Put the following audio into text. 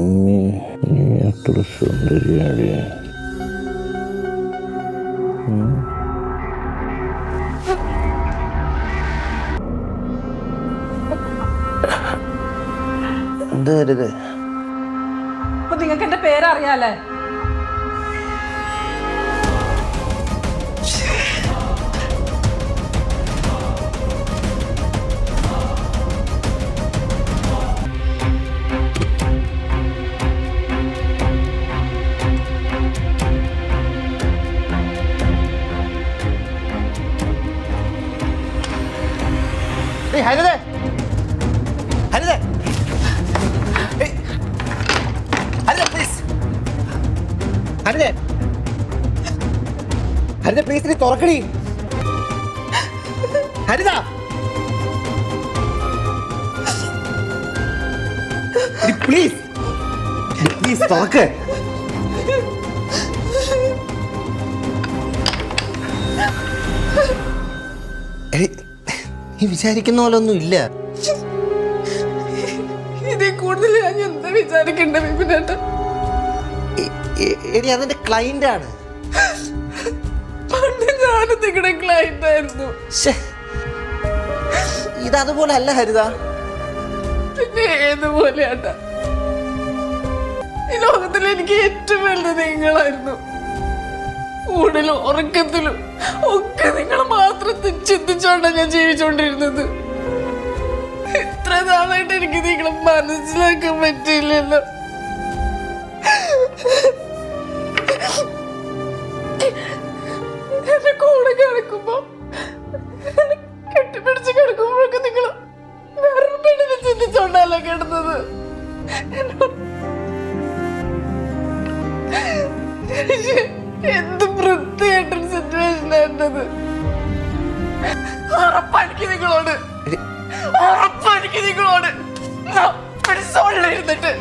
അമ്മേ, നീ അത്ര സുന്ദരിയാടിയ. എന്താ വരുത്? അപ്പൊ നിങ്ങൾക്ക് എന്റെ പേരറിയാലേ? ഹരിതേ, ഹരിതേ, ഹരിത പ്ലീസ്, ഹരിതേ, ഹരിത പ്ലീസ്, നീ തുറക്കടി. ഹരിത പ്ലീസ്, പ്ലീസ് തുറക്ക്. നീ വിചാരിക്കുന്ന പോലെ ഒന്നും ഇല്ല. ഇതിൽ കൂടുതൽ ഞാൻ എന്താ വിചാരിക്കണ്ടേ വിപിനേട്ട? എടി അതെന്റെ ക്ലൈന്റ് ആണ്. പണ്ട് ഞാനും നിങ്ങളുടെ ക്ലൈന്റ് ആയിരുന്നു. ഇതതുപോലെ അല്ല ഹരിത. പിന്നെ ഏതുപോലെയാട്ട? ഈ ലോകത്തിൽ എനിക്ക് ഏറ്റവും വലുത് നിങ്ങളായിരുന്നു. ഊണിലും ഉറക്കത്തിലും ഒക്കെ നിങ്ങൾ മാത്രം ചിന്തിച്ചോണ്ടാ ഞാൻ ജീവിച്ചോണ്ടിരുന്നത്. ഇത്ര നാളായിട്ട് എനിക്ക് നിങ്ങളെ മനസ്സിലാക്കാൻ പറ്റിയില്ലല്ലോ. എന്റെ കൂടെ കിടക്കുമ്പോ, കെട്ടിപ്പിടിച്ച് കിടക്കുമ്പോഴൊക്കെ നിങ്ങൾ വേറൊരു പെണ്ണിനെ ചിന്തിച്ചോണ്ടല്ലേ കിടന്നത്. എന്ത് വൃത്തിയായിട്ടൊരു സിറ്റുവേഷൻ ആയിരുന്നത്. ഉറപ്പായിരിക്കും നിങ്ങളോട്, ഉറപ്പായിരിക്കും നിങ്ങളോട്. പിടിച്ചോണ്ടിരുന്നിട്ട്